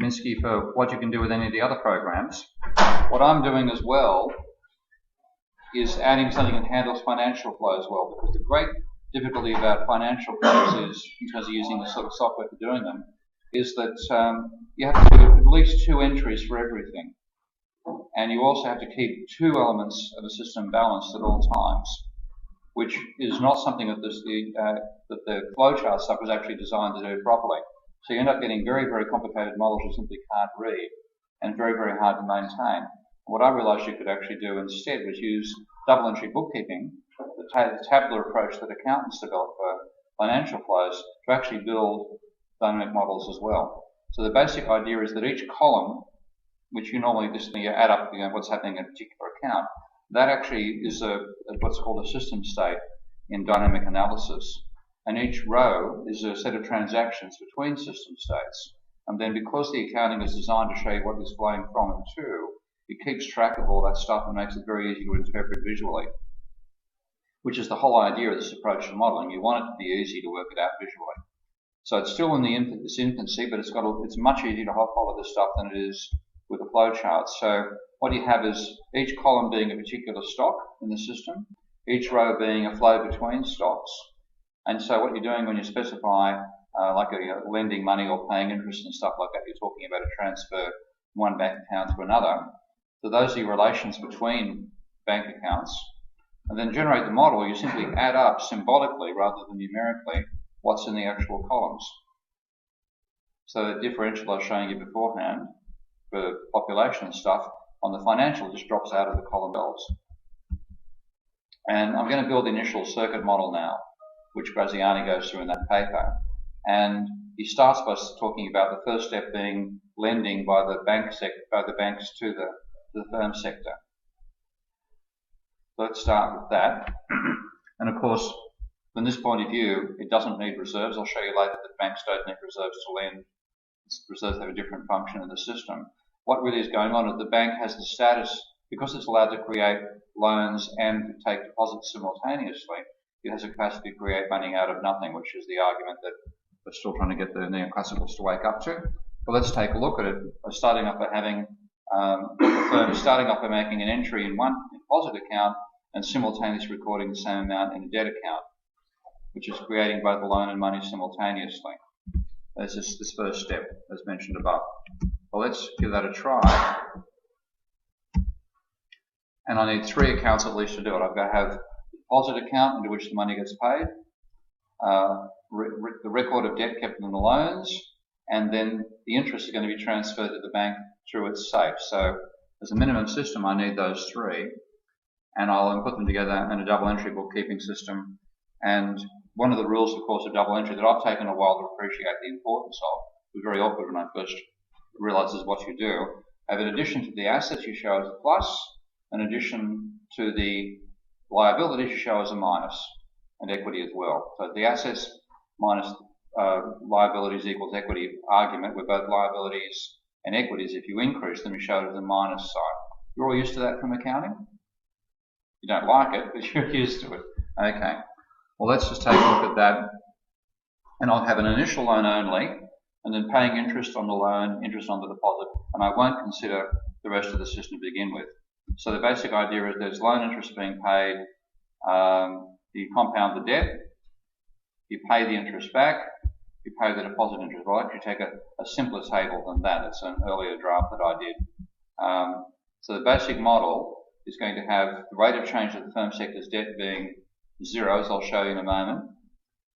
Minsky for what you can do with any of the other programs. What I'm doing as well is adding something that handles financial flows well, because the great difficulty about financial flows is, in terms of using the sort of software for doing them, is that you have to do at least 2 entries for everything. And you also have to keep 2 elements of a system balanced at all times, which is not something that the flowchart stuff was actually designed to do properly. So you end up getting very, very complicated models you simply can't read, and very, very hard to maintain. What I realized you could actually do instead was use double entry bookkeeping, the tabular approach that accountants develop for financial flows, to actually build dynamic models as well. So the basic idea is that each column, which you normally just add up what's happening in a particular account, that actually is what's called a system state in dynamic analysis. And each row is a set of transactions between system states. And then because the accounting is designed to show you what is flowing from and to, it keeps track of all that stuff and makes it very easy to interpret visually, which is the whole idea of this approach to modeling. You want it to be easy to work it out visually. So it's still in its infancy, but it's much easier to follow this stuff than it is with a flowchart. So what you have is each column being a particular stock in the system, each row being a flow between stocks. And so what you're doing when you specify like lending money or paying interest and stuff like that, you're talking about a transfer from one bank account to another. So those are your relations between bank accounts. And then generate the model, you simply add up symbolically rather than numerically what's in the actual columns. So the differential I was showing you beforehand for population and stuff, on the financial just drops out of the column bells. And I'm going to build the initial circuit model now, which Graziani goes through in that paper. And he starts by talking about the first step being lending by the banks to the firm sector. So let's start with that. And of course, from this point of view, it doesn't need reserves. I'll show you later that banks don't need reserves to lend. Reserves have a different function in the system. What really is going on is the bank has the status, because it's allowed to create loans and take deposits simultaneously, it has a capacity to create money out of nothing, which is the argument that we're still trying to get the neoclassicals to wake up to. But let's take a look at it. Starting off by having the firm starting off by making an entry in one deposit account and simultaneously recording the same amount in a debt account, which is creating both a loan and money simultaneously. That's just this first step, as mentioned above. Well, let's give that a try. And I need 3 accounts at least to do it. I've got to have the deposit account into which the money gets paid, the record of debt kept in the loans, and then the interest is going to be transferred to the bank through its safe. So as a minimum system, I need those 3, and I'll put them together in a double entry bookkeeping system. And one of the rules, of course, of double entry that I've taken a while to appreciate the importance of, it was very awkward when I first realized this is what you do. In addition to the assets, you show as a plus. In addition to the liabilities, you show as a minus, and equity as well. So the assets minus liabilities equals equity argument, where both liabilities and equities, if you increase them, you show it as a minus sign. You're all used to that from accounting? You don't like it, but you're used to it. Okay. Well, let's just take a look at that. And I'll have an initial loan only, and then paying interest on the loan, interest on the deposit, and I won't consider the rest of the system to begin with. So the basic idea is there's loan interest being paid, you compound the debt, you pay the interest back, you pay the deposit interest. Well, I'll actually take a simpler table than that. It's an earlier draft that I did. So the basic model is going to have the rate of change of the firm sector's debt being 0, as I'll show you in a moment.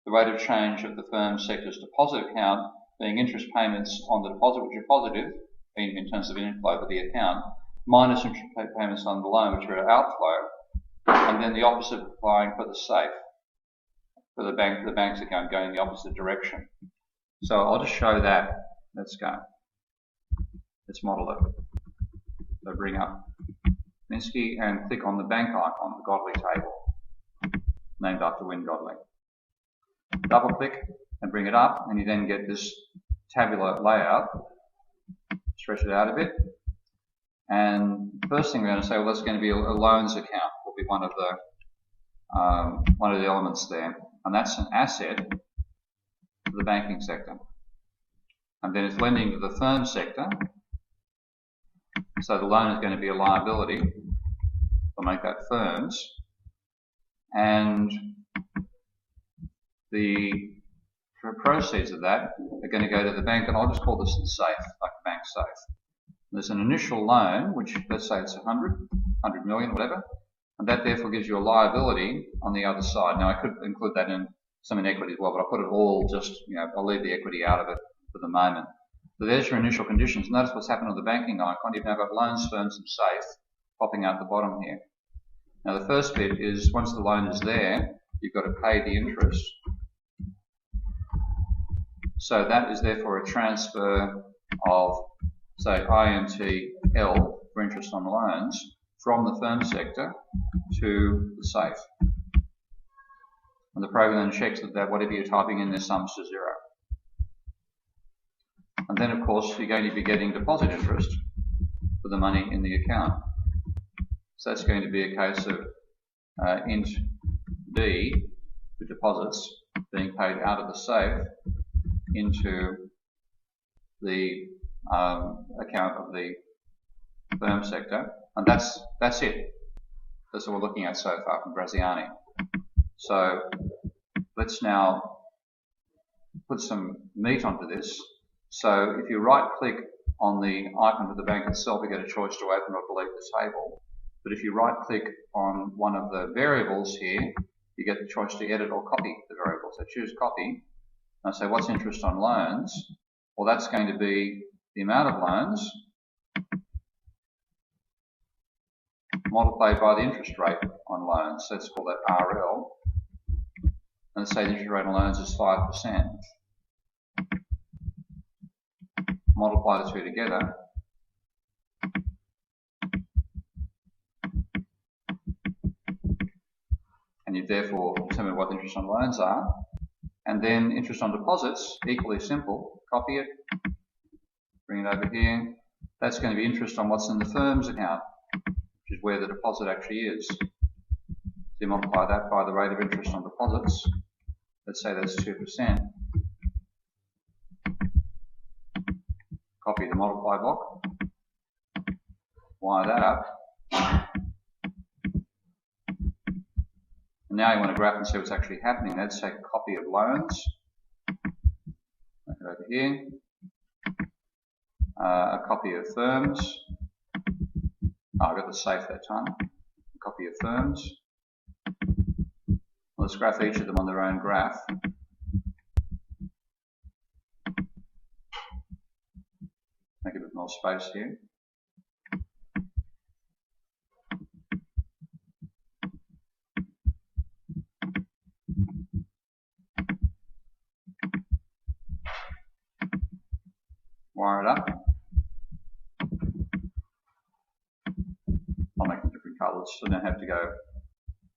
The rate of change of the firm sector's deposit account being interest payments on the deposit, which are positive in terms of inflow for the account, minus interest payments on the loan, which are outflow, and then the opposite applying for the safe, for the bank's account going in the opposite direction. So I'll just show that. Let's go. Let's model it. So bring up Minsky and click on the bank icon, the Godley table, named after Wynne Godley. Double click and bring it up, and you then get this tabular layout. Stretch it out a bit. And the first thing we're going to say, well, that's going to be a loans account, will be one of the elements there, and that's an asset for the banking sector. and then it's lending to the firm sector. So the loan is going to be a liability. I'll make that firms, and the proceeds of that are going to go to the bank, and I'll just call this the safe, like the bank safe. There's an initial loan, which let's say it's 100 million, whatever, and that therefore gives you a liability on the other side. Now I could include that in some in equity as well, but I'll put it all just, I'll leave the equity out of it for the moment. So there's your initial conditions. Notice what's happened with the banking icon. You've now got loans, firms, and safe popping out the bottom here. Now the first bit is once the loan is there, you've got to pay the interest. So that is therefore a transfer of, say, INTL for interest on loans from the firm sector to the safe. And the program then checks that whatever you're typing in there sums to 0. And then, of course, you're going to be getting deposit interest for the money in the account. So that's going to be a case of int D for deposits being paid out of the safe into the account of the firm sector, and that's it. That's what we're looking at so far from Graziani. So let's now put some meat onto this. So if you right-click on the icon for the bank itself, you get a choice to open or delete the table. But if you right-click on one of the variables here, you get the choice to edit or copy the variable. So choose copy. And I say, what's interest on loans? Well, that's going to be the amount of loans multiplied by the interest rate on loans. So let's call that RL. And let's say the interest rate on loans is 5%. Multiply the two together. And you therefore determine what the interest on loans are. And then interest on deposits, equally simple. Copy it, bring it over here. That's going to be interest on what's in the firm's account, which is where the deposit actually is. So you multiply that by the rate of interest on deposits. Let's say that's 2%. Copy the multiply block. Wire that up. And now you want to graph and see what's actually happening. Let's take a copy of loans. Make it over here. A copy of firms. Oh, I got the safe that time. A copy of firms. Let's graph each of them on their own graph. Make a bit more space here. Wire it up. I'll make them different colours so I don't have to go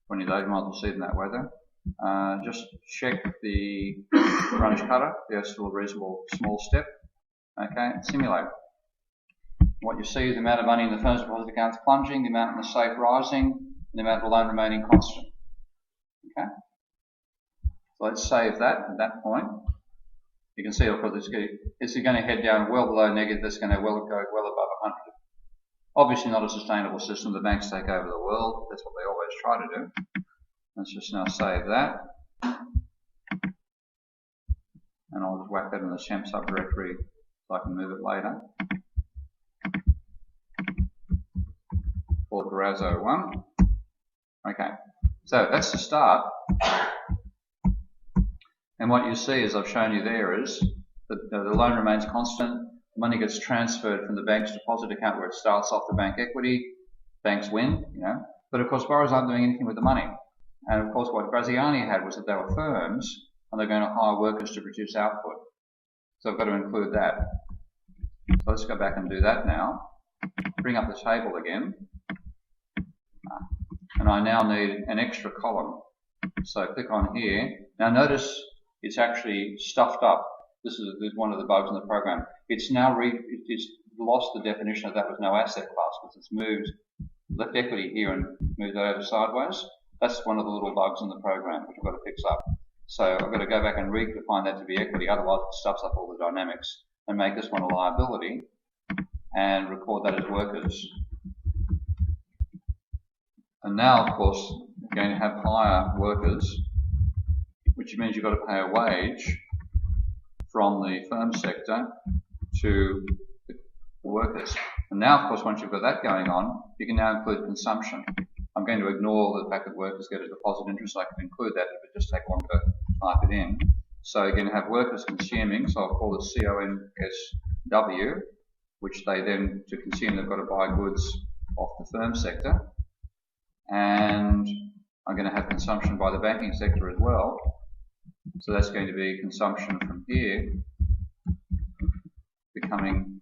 20 days. You might as well see them that way though. Just check the grunge cutter. That's still a reasonable small step. Okay, simulate. What you see is the amount of money in the firm's deposit accounts plunging, the amount in the safe rising, and the amount of the loan remaining constant. Okay? So let's save that at that point. You can see, of course, it's going to head down well below negative. That's going to go well above 100. Obviously not a sustainable system. The banks take over the world. That's what they always try to do. Let's just now save that. And I'll just whack that in the temp subdirectory so I can move it later. Call it Grazo1. Okay, so that's the start. And what you see, as I've shown you there, is that the loan remains constant. The money gets transferred from the bank's deposit account where it starts off the bank equity. Banks win, But of course, borrowers aren't doing anything with the money. And of course, what Graziani had was that they were firms and they're going to hire workers to produce output. So I've got to include that. So let's go back and do that now. Bring up the table again. And I now need an extra column. So click on here. Now notice it's actually stuffed up. This is one of the bugs in the program. It's now it's lost the definition of that with no asset class because it's moved, left equity here and moved that over sideways. That's one of the little bugs in the program which I've got to fix up. So I've got to go back and redefine that to be equity, otherwise it stuffs up all the dynamics. and make this one a liability and record that as workers. And now, of course, you're going to have higher workers, which means you've got to pay a wage from the firm sector to the workers. And now, of course, once you've got that going on, you can now include consumption. I'm going to ignore the fact that workers get a deposit interest. I can include that, it would just take longer to type it in. So you're going to have workers consuming, so I'll call it CONSW, which they then, to consume, they've got to buy goods off the firm sector. And I'm going to have consumption by the banking sector as well. So that's going to be consumption from here, becoming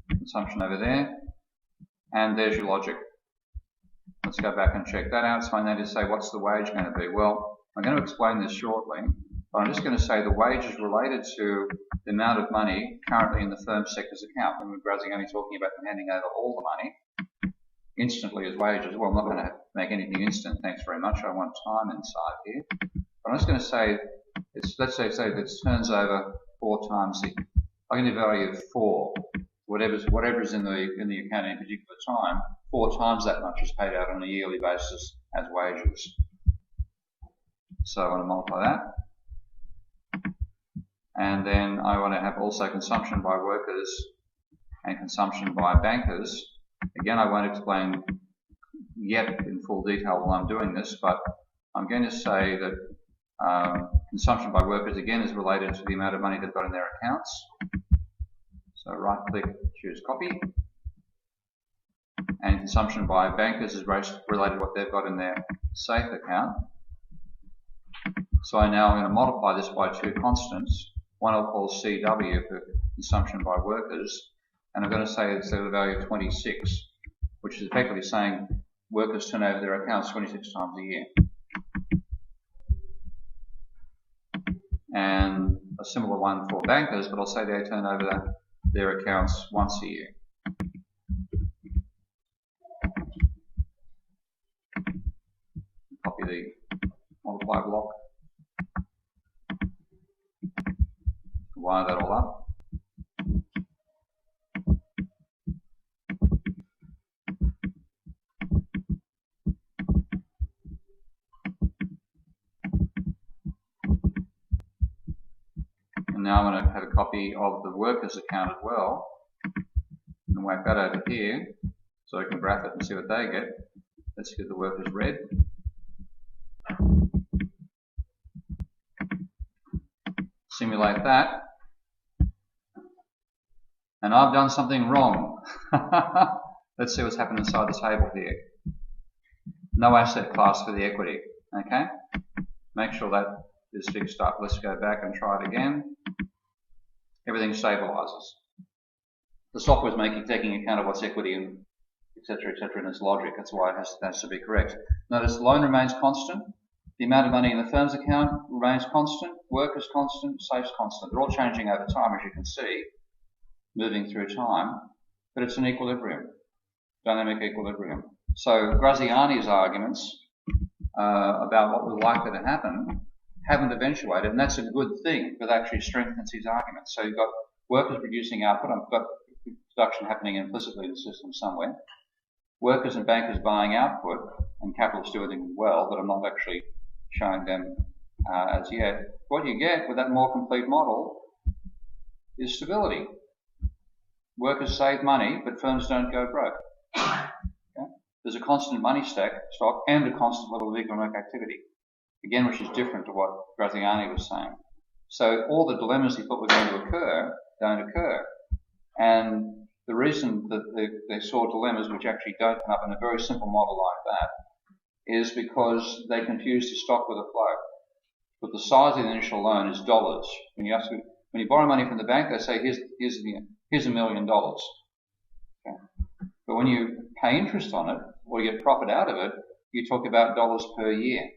consumption over there. And there's your logic. Let's go back and check that out. So I need to say, what's the wage going to be? Well, I'm going to explain this shortly, but I'm just going to say the wage is related to the amount of money currently in the firm sector's account. When we're only talking about handing over all the money instantly as wages. Well, I'm not going to make anything instant, thanks very much. I want time inside here. But I'm just going to say, let's say it turns over 4 times I'm going to value of 4. Whatever's in the account at a particular time, 4 times that much is paid out on a yearly basis as wages. So I want to multiply that. And then I want to have also consumption by workers and consumption by bankers. Again, I won't explain yet in full detail while I'm doing this, but I'm going to say that consumption by workers again is related to the amount of money they've got in their accounts. So right click, choose copy. And consumption by bankers is related to what they've got in their safe account. So now I'm going to multiply this by 2 constants. One I'll call CW for consumption by workers. And I'm going to say it's a value of 26, which is effectively saying workers turn over their accounts 26 times a year. And a similar one for bankers, but I'll say they turn over their accounts once a year. Copy the multiply block. Wire that all up. And now I'm going to have a copy of the workers account as well, and whack that over here so I can graph it and see what they get. Let's get the workers red. Simulate that. And I've done something wrong. Let's see what's happened inside the table here. No asset class for the equity. Okay? Make sure that is fixed up. Let's go back and try it again. Everything stabilizes. The software is taking account of what's equity and etc. in its logic. That's why it has to be correct. Notice the loan remains constant. The amount of money in the firm's account remains constant. Work is constant. Safe's constant. They're all changing over time, as you can see, moving through time. But it's an equilibrium, dynamic equilibrium. So Graziani's arguments about what was likely to happen haven't eventuated, and that's a good thing, because it actually strengthens his argument. So you've got workers producing output, I've got production happening implicitly in the system somewhere, workers and bankers buying output, and capitalists doing it well, but I'm not actually showing them as yet. What you get with that more complete model is stability. Workers save money, but firms don't go broke. Okay? There's a constant money stock and a constant level of economic activity. Again, which is different to what Graziani was saying. So all the dilemmas he thought were going to occur don't occur. And the reason that they saw dilemmas which actually don't come up in a very simple model like that is because they confused the stock with the flow. But the size of the initial loan is dollars. When you borrow money from the bank, they say, here's $1 million. Okay. But when you pay interest on it, or you get profit out of it, you talk about dollars per year.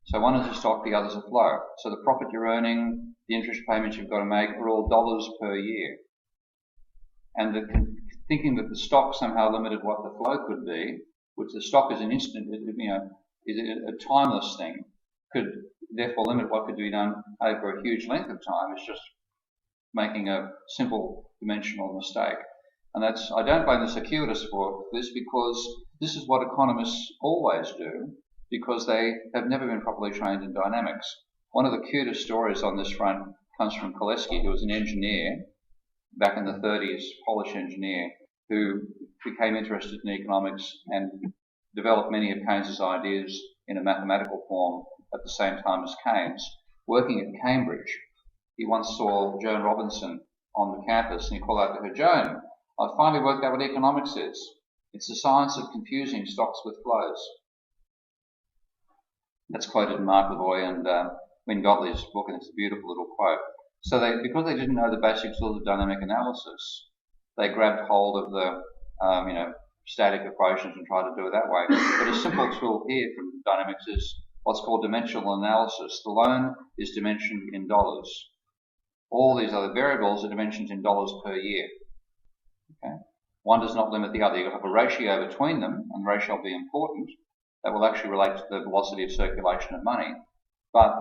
So one is a stock, the other is a flow. So the profit you're earning, the interest payments you've got to make are all dollars per year. And thinking that the stock somehow limited what the flow could be, which the stock is an instant, is a timeless thing. could therefore limit what could be done over a huge length of time is just making a simple dimensional mistake. And I don't blame the circuitous for this, because this is what economists always do, because they have never been properly trained in dynamics. One of the cutest stories on this front comes from Koleski, who was an engineer back in the 30s, Polish engineer, who became interested in economics and developed many of Keynes's ideas in a mathematical form at the same time as Keynes. Working at Cambridge, he once saw Joan Robinson on the campus, and he called out to her, "Joan, I finally worked out what economics is. It's the science of confusing stocks with flows." That's quoted in Mark Lavoie and Wynne Gottlieb's book, and it's a beautiful little quote. So because they didn't know the basic tools of dynamic analysis, they grabbed hold of the static equations and tried to do it that way. But a simple tool here from dynamics is what's called dimensional analysis. The loan is dimensioned in dollars. All these other variables are dimensioned in dollars per year. Okay? One does not limit the other. You have a ratio between them, and the ratio will be important. That will actually relate to the velocity of circulation of money. But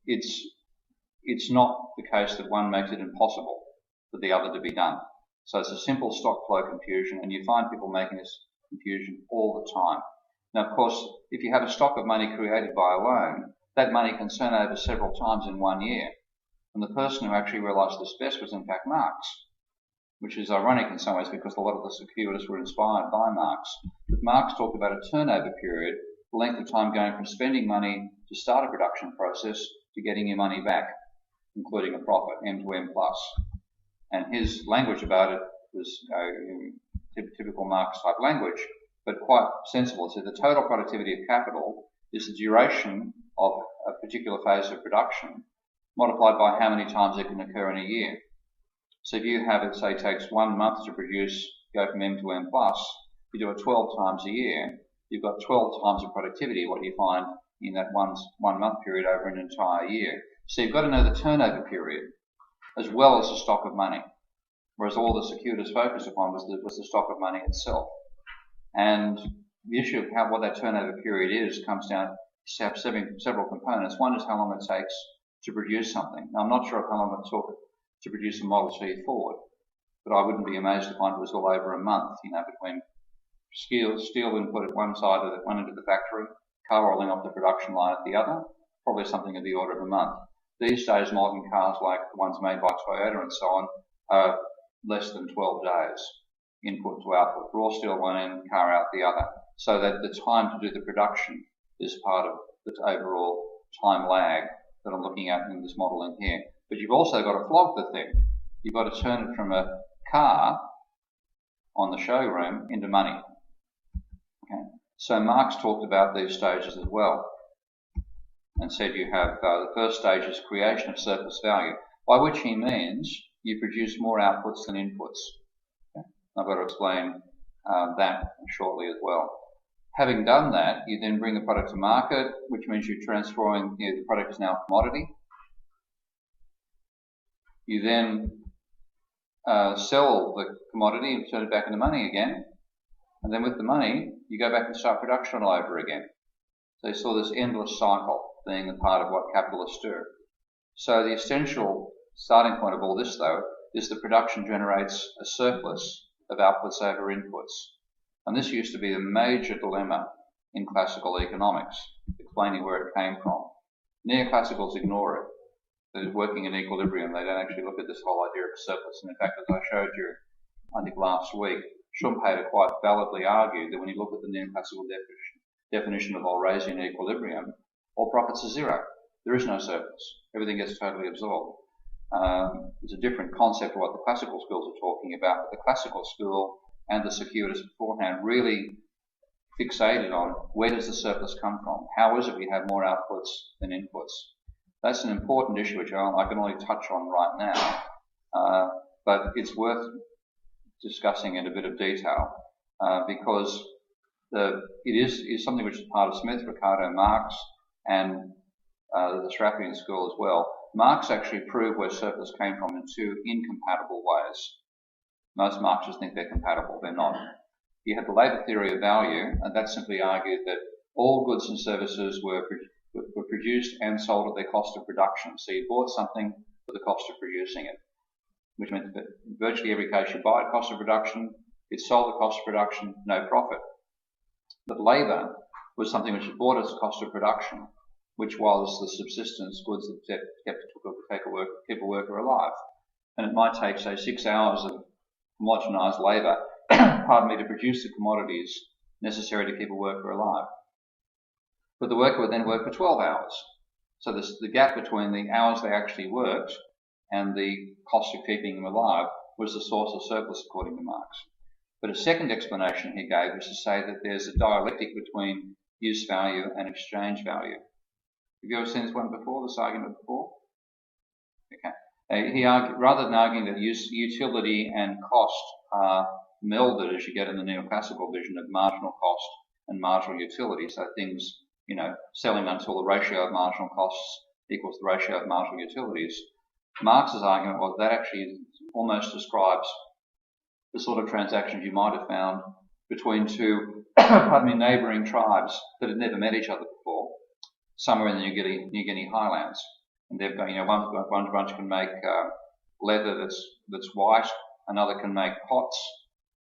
it's not the case that one makes it impossible for the other to be done. So it's a simple stock flow confusion, and you find people making this confusion all the time. Now, of course, if you have a stock of money created by a loan, that money can turn over several times in 1 year. And the person who actually realised this best was, in fact, Marx, which is ironic in some ways because a lot of the circuitous were inspired by Marx. But Marx talked about a turnover period, the length of time going from spending money to start a production process to getting your money back, including a profit, M to M plus. And his language about it was typical Marx type language, but quite sensible. So the total productivity of capital is the duration of a particular phase of production multiplied by how many times it can occur in a year. So if you have it, say, takes 1 month to produce, go from M to M plus, you do it 12 times a year, you've got 12 times the productivity, what you find in that 1 month period over an entire year. So you've got to know the turnover period as well as the stock of money, whereas all the circuitous focus upon was the stock of money itself. And the issue of what that turnover period is comes down to have several components. One is how long it takes to produce something. Now, I'm not sure how long it took to produce a Model T Ford, but I wouldn't be amazed to find it was all over a month, between steel input at one side of it, one end of the factory, car rolling off the production line at the other, probably something of the order of a month. These days, modern cars like the ones made by Toyota and so on are less than 12 days, input to output, raw steel one end, car out the other, so that the time to do the production is part of the overall time lag that I'm looking at in this model in here. But you've also got to flog the thing. You've got to turn it from a car on the showroom into money. Okay. So Marx talked about these stages as well, and said you have the first stage is creation of surplus value, by which he means you produce more outputs than inputs. Okay? I've got to explain that shortly as well. Having done that, you then bring the product to market, which means you're transforming, the product is now a commodity. You then sell the commodity and turn it back into money again. And then with the money, you go back and start production all over again. So you saw this endless cycle being a part of what capitalists do. So the essential starting point of all this, though, is that production generates a surplus of outputs over inputs. And this used to be the major dilemma in classical economics, explaining where it came from. Neoclassicals ignore it. They're working in equilibrium. They don't actually look at this whole idea of surplus. And in fact, as I showed you, I think last week, Schumpeter quite validly argued that when you look at the neoclassical definition of Eurasian equilibrium, all profits are zero. There is no surplus. Everything gets totally absorbed. It's a different concept of what the classical schools are talking about, but the classical school and the circuitous beforehand really fixated on where does the surplus come from? How is it we have more outputs than inputs? That's an important issue which I can only touch on right now, but it's worth discussing in a bit of detail because it is something which is part of Smith, Ricardo, Marx, and the Strappian school as well. Marx actually proved where surplus came from in two incompatible ways. Most Marxists think they're compatible. They're not. You had the labour theory of value, and that simply argued that all goods and services were were produced and sold at their cost of production. So you bought something for the cost of producing it, which meant that in virtually every case you buy at cost of production, it's sold at cost of production, no profit. But labour was something which was bought as cost of production, which was the subsistence goods that keep a worker alive. And it might take, say, 6 hours of homogenised labour, to produce the commodities necessary to keep a worker alive. But the worker would then work for 12 hours. So the gap between the hours they actually worked and the cost of keeping them alive was the source of surplus, according to Marx. But a second explanation he gave was to say that there's a dialectic between use value and exchange value. Have you ever seen this one before, this argument before? Okay. He argued, rather than arguing that utility and cost are melded, as you get in the neoclassical vision of marginal cost and marginal utility, so things, selling until the ratio of marginal costs equals the ratio of marginal utilities, Marx's argument was that actually almost describes the sort of transactions you might have found between two neighbouring tribes that had never met each other before, somewhere in the New Guinea highlands. And they've got, one bunch can make leather that's white, another can make pots,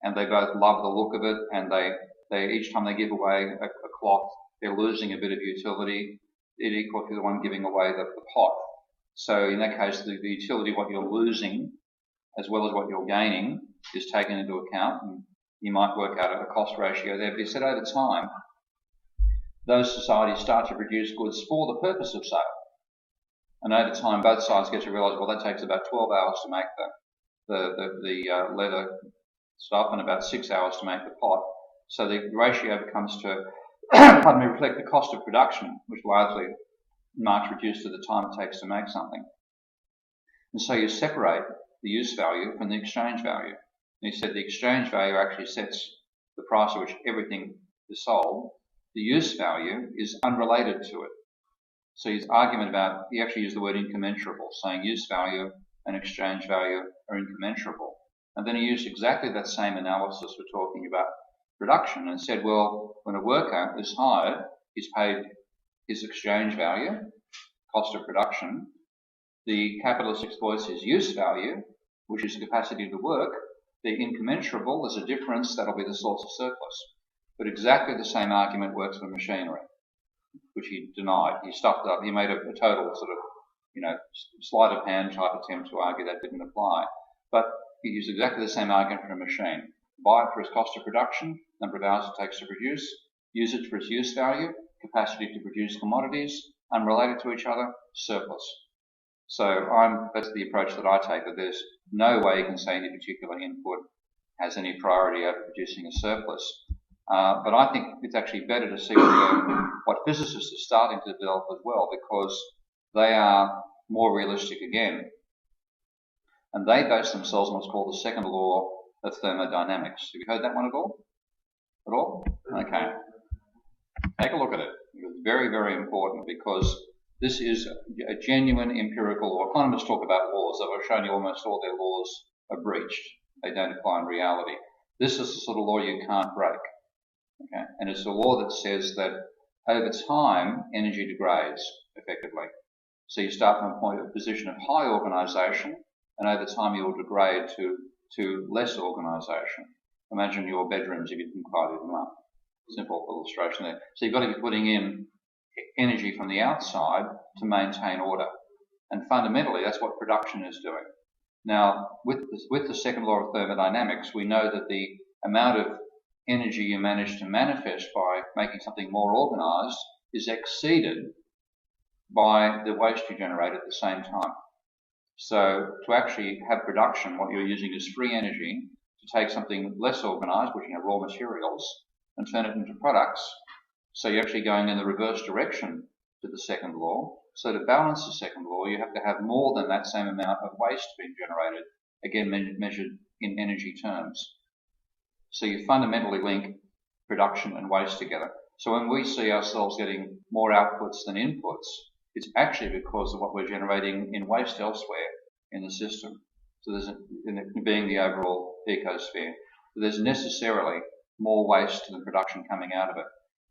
and they both love the look of it, and they each time they give away a cloth, they're losing a bit of utility. It equals to the one giving away the pot. So in that case, the utility, what you're losing, as well as what you're gaining, is taken into account, and you might work out a cost ratio there. But he said over time, those societies start to produce goods for the purpose of sale. And over time, both sides get to realise, well, that takes about 12 hours to make the leather stuff and about 6 hours to make the pot. So the ratio becomes to, reflect the cost of production, which largely Marx reduced to the time it takes to make something. And so you separate the use value from the exchange value. And he said the exchange value actually sets the price at which everything is sold. The use value is unrelated to it. So his argument about, he actually used the word incommensurable, saying use value and exchange value are incommensurable. And then he used exactly that same analysis for talking about production and said, well, when a worker is hired, he's paid his exchange value, cost of production. The capitalist exploits his use value, which is the capacity to work. The incommensurable is a difference that'll be the source of surplus. But exactly the same argument works for machinery, which he denied. He stuffed up. He made a total sort of, sleight of hand type attempt to argue that didn't apply. But he used exactly the same argument for a machine. Buy it for its cost of production, number of hours it takes to produce, use it for its use value, capacity to produce commodities, unrelated to each other, surplus. So that's the approach that I take, that there's no way you can say any particular input has any priority over producing a surplus. But I think it's actually better to see what physicists are starting to develop as well, because they are more realistic again. And they base themselves on what's called the second law of thermodynamics. Have you heard that one at all? At all? Okay. Take a look at it. It's very, very important, because this is a genuine empirical law. Economists talk about laws. I've shown you almost all their laws are breached. They don't apply in reality. This is the sort of law you can't break. Okay? And it's a law that says that over time, energy degrades effectively. So you start from a position of high organisation, and over time you will degrade to less organisation. Imagine your bedrooms if you didn't tidy them up. Simple illustration there. So you've got to be putting in energy from the outside to maintain order. And fundamentally, that's what production is doing. Now, with the second law of thermodynamics, we know that the amount of energy you manage to manifest by making something more organised is exceeded by the waste you generate at the same time. So to actually have production, what you're using is free energy to take something less organised, which are raw materials, and turn it into products. So you're actually going in the reverse direction to the second law. So to balance the second law, you have to have more than that same amount of waste being generated, again measured in energy terms. So you fundamentally link production and waste together. So when we see ourselves getting more outputs than inputs, it's actually because of what we're generating in waste elsewhere in the system. So there's being the overall ecosphere. So there's necessarily more waste than production coming out of it.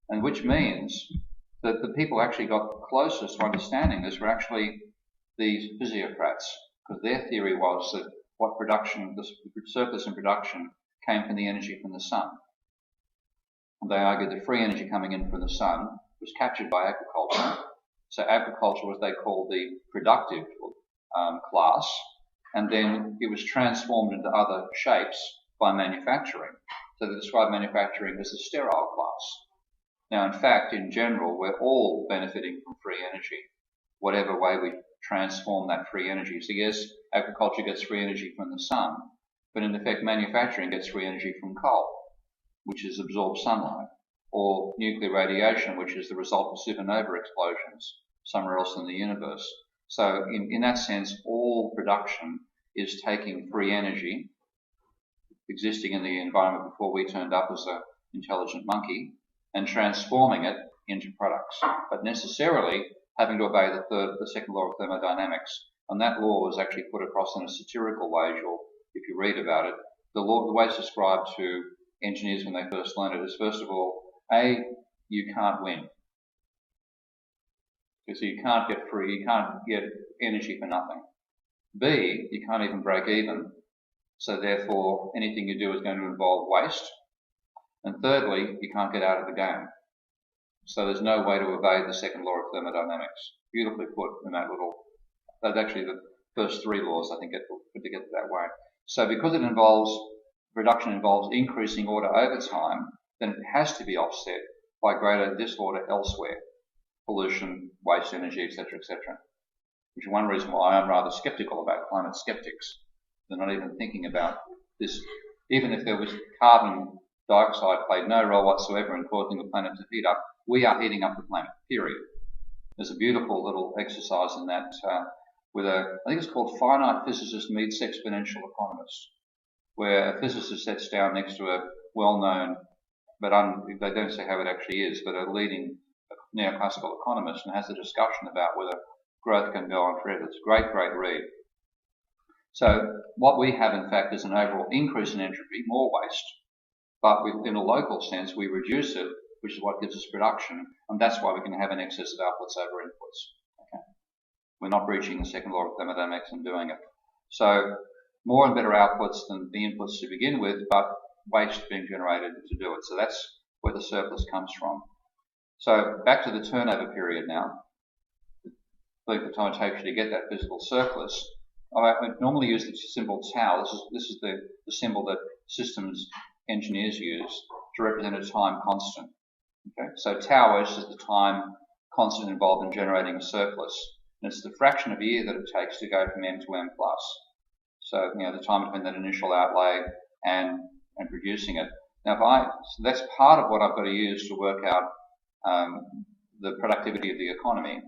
And which means the people actually got closest to understanding this were actually these physiocrats, because their theory was that what production, the surplus in production, came from the energy from the sun. And they argued the free energy coming in from the sun was captured by agriculture. So agriculture was they called the productive class, and then it was transformed into other shapes by manufacturing. So they described manufacturing as the sterile class. Now, in fact, in general, we're all benefiting from free energy, whatever way we transform that free energy. So yes, agriculture gets free energy from the sun, but in effect, manufacturing gets free energy from coal, which is absorbed sunlight, or nuclear radiation, which is the result of supernova explosions somewhere else in the universe. So in that sense, all production is taking free energy existing in the environment before we turned up as an intelligent monkey and transforming it into products, but necessarily having to obey the second law of thermodynamics. And that law was actually put across in a satirical way, if you read about it. The way it's described to engineers when they first learn it is, first of all, A, you can't win. So you can't get free, you can't get energy for nothing. B, you can't even break even. So therefore, anything you do is going to involve waste. And thirdly, you can't get out of the game. So there's no way to evade the second law of thermodynamics. Beautifully put in that little, that's actually the first three laws, I think, put together that way. So because it involves, production involves increasing order over time, then it has to be offset by greater disorder elsewhere. Pollution, waste energy, etc., etc. Which is one reason why I'm rather skeptical about climate skeptics. They're not even thinking about this. Even if there was carbon dioxide played no role whatsoever in causing the planet to heat up, we are heating up the planet, period. There's a beautiful little exercise in that with I think it's called Finite Physicist Meets Exponential Economist, where a physicist sits down next to a well-known, but they don't say how it actually is, but a leading neoclassical economist, and has a discussion about whether growth can go on forever. It's a great, great read. So what we have, in fact, is an overall increase in entropy, more waste, but in a local sense, we reduce it, which is what gives us production, and that's why we can have an excess of outputs over inputs. Okay. We're not breaching the second law of thermodynamics and doing it. So more and better outputs than the inputs to begin with, but waste being generated to do it. So that's where the surplus comes from. So back to the turnover period now. The time it takes you to get that physical surplus. I normally use the symbol tau. This is the symbol that systems engineers use to represent a time constant. Okay, so tau is the time constant involved in generating a surplus, and it's the fraction of a year that it takes to go from M to M plus. So the time between that initial outlay and producing it. Now, so that's part of what I've got to use to work out the productivity of the economy.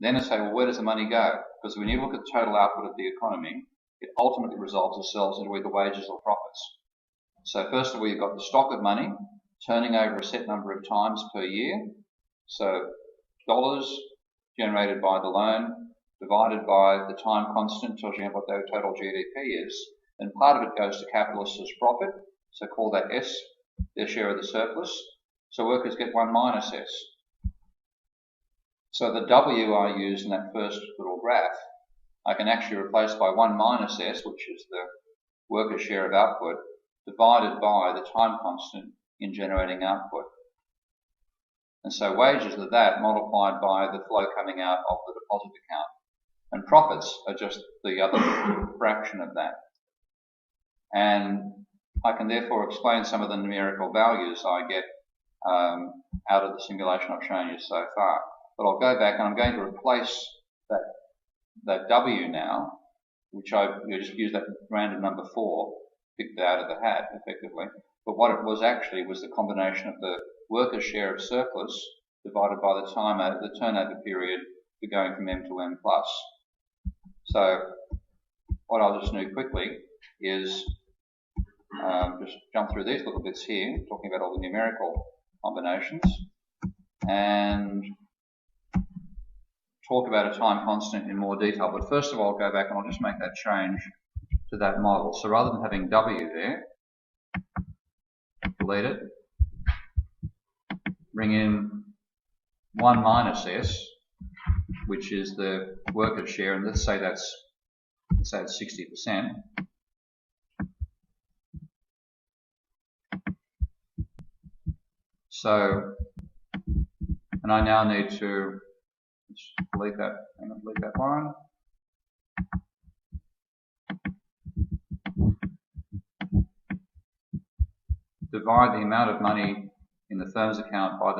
Then I say, well, where does the money go? Because when you look at the total output of the economy, it ultimately resolves itself into either wages or profits. So first of all, you've got the stock of money turning over a set number of times per year. So dollars generated by the loan divided by the time constant tells you what their total GDP is. And part of it goes to capitalists as profit. So call that S, their share of the surplus. So workers get 1 minus S. So the W I use in that first little graph, I can actually replace by 1 minus S, which is the worker's share of output, divided by the time constant in generating output. And so wages are that multiplied by the flow coming out of the deposit account. And profits are just the other fraction of that. And I can therefore explain some of the numerical values I get out of the simulation I've shown you so far. But I'll go back and I'm going to replace that W now, which I just used that random number 4, picked out of the hat effectively. But what it was actually was the combination of the worker's share of surplus divided by the turnover period for going from M to M plus. So what I'll just do quickly is just jump through these little bits here, talking about all the numerical combinations, and talk about a time constant in more detail. But first of all, I'll go back and I'll just make that change to that model. So rather than having W there, delete it, bring in 1 minus S, which is the worker's share, and let's say that's 60%. So, and I now need to delete that. I'm going to delete that one. Divide the amount of money in the firm's account by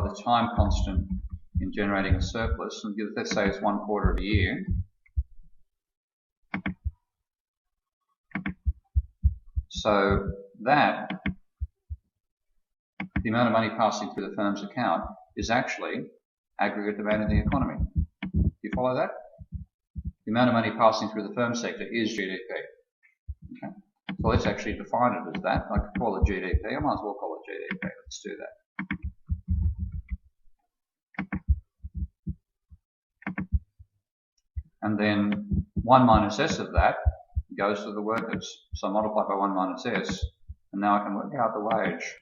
the time constant in generating a surplus, and let's say it's 1/4 of a year. So that the amount of money passing through the firm's account is actually aggregate demand in the economy. Do you follow that? The amount of money passing through the firm sector is GDP. Okay. So let's actually define it as that. I could call it GDP. I might as well call it GDP. Let's do that. And then 1 minus S of that goes to the workers. So multiply by 1 minus S, and now I can work out the wage.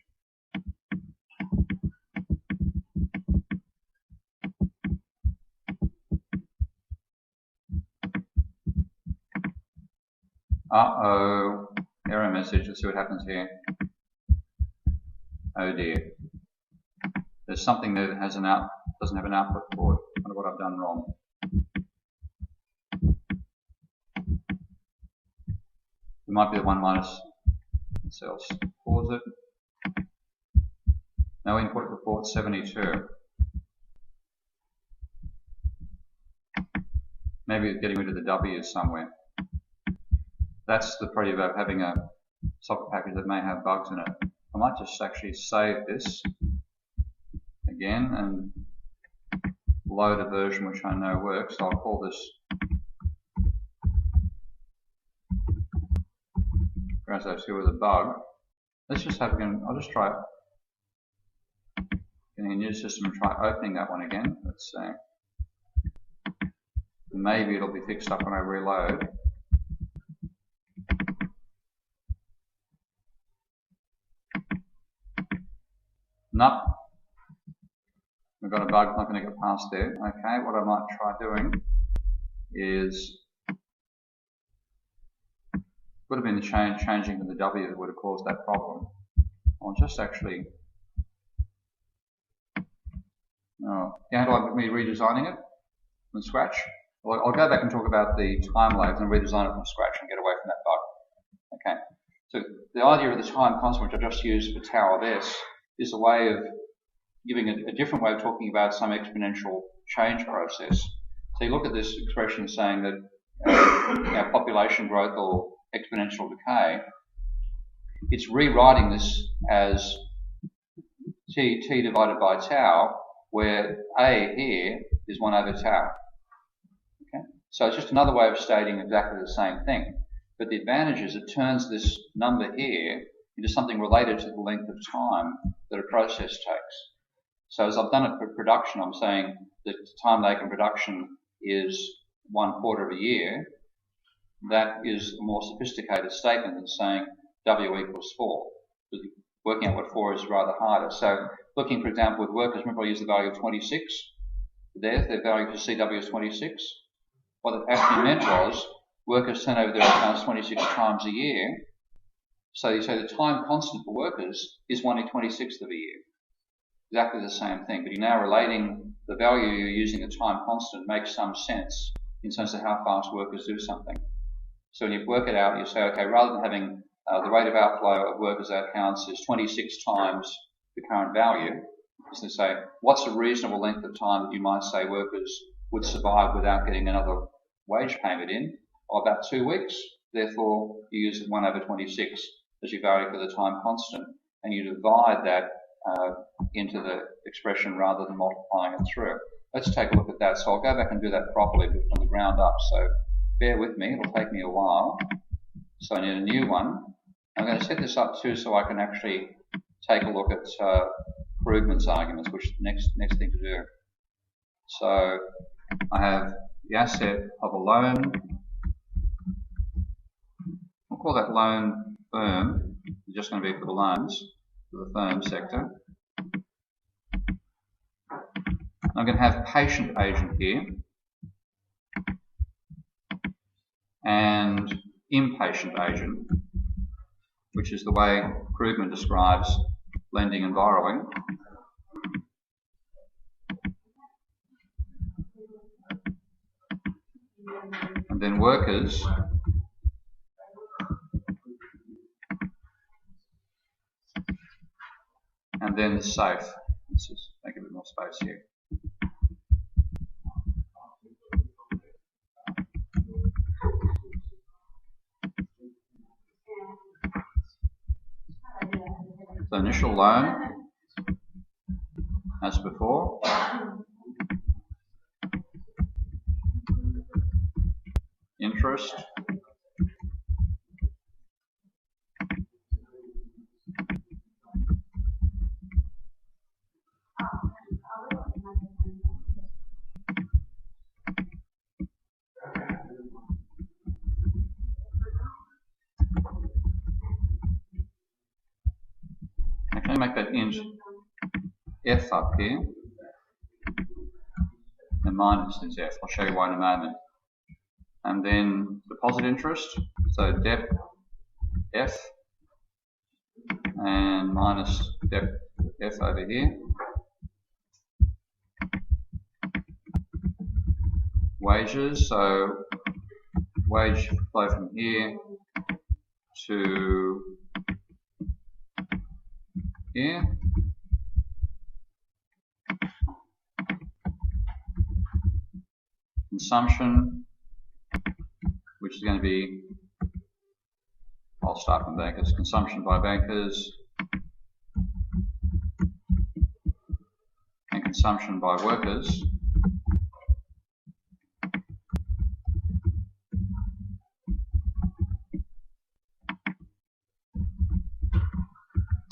Uh-oh, error message. Let's see what happens here. Oh dear. There's something there that has doesn't have an output port. I wonder what I've done wrong. It might be the 1 minus. Let's else. Pause it. No input for port 72. Maybe it's getting rid of the W's somewhere. That's the problem about having a software package that may have bugs in it. I might just actually save this again and load a version which I know works. So I'll call this as I see with a bug. Let's just have again. I'll just try getting a new system and try opening that one again. Let's say maybe it'll be fixed up when I reload. Nope. We've got a bug, not going to get past there. Okay, what I might try doing is, would have been the changing to the W that would have caused that problem. I'll just actually, how do I like me redesigning it from scratch? Well, I'll go back and talk about the time lags and redesign it from scratch and get away from that bug. Okay, so the idea of the time constant, which I just used for tau of S, is a way of giving a different way of talking about some exponential change process. So you look at this expression saying that population growth or exponential decay, it's rewriting this as t divided by tau, where A here is 1 over tau. Okay? So it's just another way of stating exactly the same thing. But the advantage is it turns this number here into something related to the length of time that a process takes. So as I've done it for production, I'm saying that the time taken production is 1/4 of a year. That is a more sophisticated statement than saying W equals 4. Working out what 4 is rather harder. So looking, for example, with workers, remember I used the value of 26. Their value for CW is 26. What it actually meant was workers turn over their accounts 26 times a year. So you say the time constant for workers is 1/26 of a year. Exactly the same thing, but you're now relating the value you're using, the time constant, makes some sense in terms of how fast workers do something. So when you work it out, you say, okay, rather than having the rate of outflow of workers' accounts is 26 times the current value, just to say, what's a reasonable length of time that you might say workers would survive without getting another wage payment in? Well, about 2 weeks. Therefore, you use 1/26 as your value for the time constant, and you divide that into the expression rather than multiplying it through. Let's take a look at that. So I'll go back and do that properly from the ground up. So bear with me, it'll take me a while. So I need a new one. I'm going to set this up too so I can actually take a look at Krugman's arguments, which is the next thing to do. So I have the asset of a loan. We'll call that loan firm. It's just going to be for the loans for the firm sector. I'm going to have patient agent here and impatient agent, which is the way Krugman describes lending and borrowing. And then workers, and then the safe. Let's just make a bit more space here. So initial loan, as before. Interest. Okay, make that int f up here, and minus is f. I'll show you why in a moment. And then deposit interest, so dep f, and minus dep f over here. Wages, so wage flow from here to here. Consumption, which is going to be, I'll start from bankers, consumption by bankers and consumption by workers.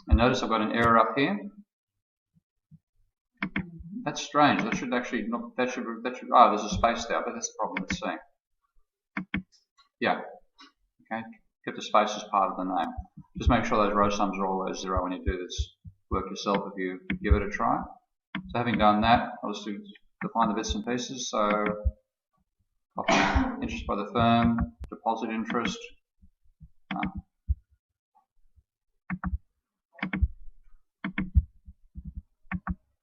And notice I've got an error up here. That's strange. That should actually not. That should. Oh, there's a space there, but that's the problem. Let's see. Yeah. Okay. Get the space as part of the name. Just make sure those row sums are always 0 when you do this work yourself. If you give it a try. So having done that, I'll just define the bits and pieces. So interest by the firm, deposit interest.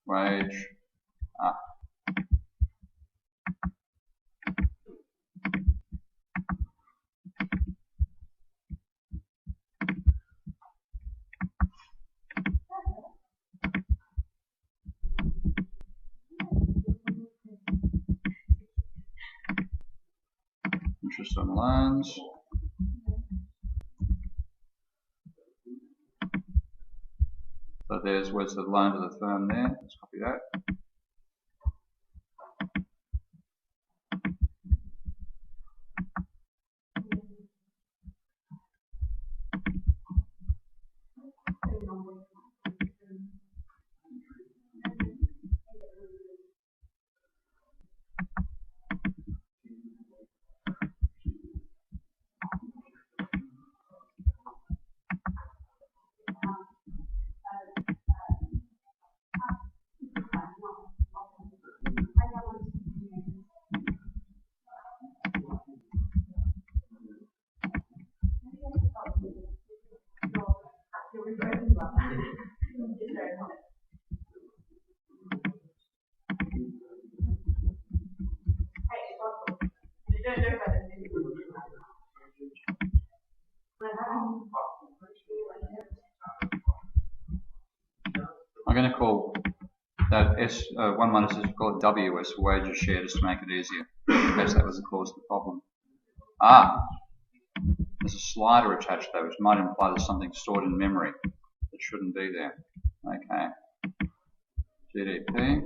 Wage. Interest on loans. So where's the loan to the firm there? Let's copy that. I'm going to call that S1 minus S, call it WS for wages shared, just to make it easier, in case that was the cause of the problem. There's a slider attached though, which might imply there's something stored in memory that shouldn't be there. Okay. GDP.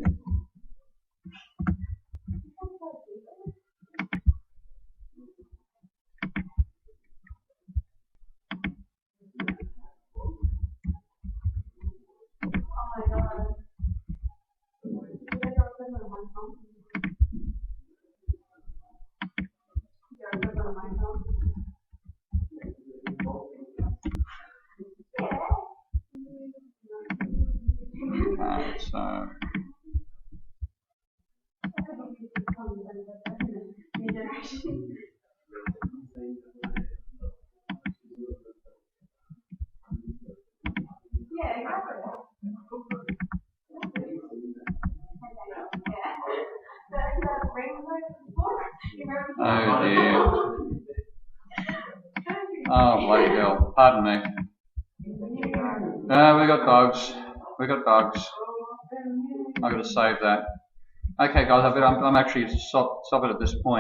So Oh dear. Oh bloody hell. Pardon me. No, we got dogs. We got dogs. I've got to save that. Okay guys, I'm actually stop it at this point.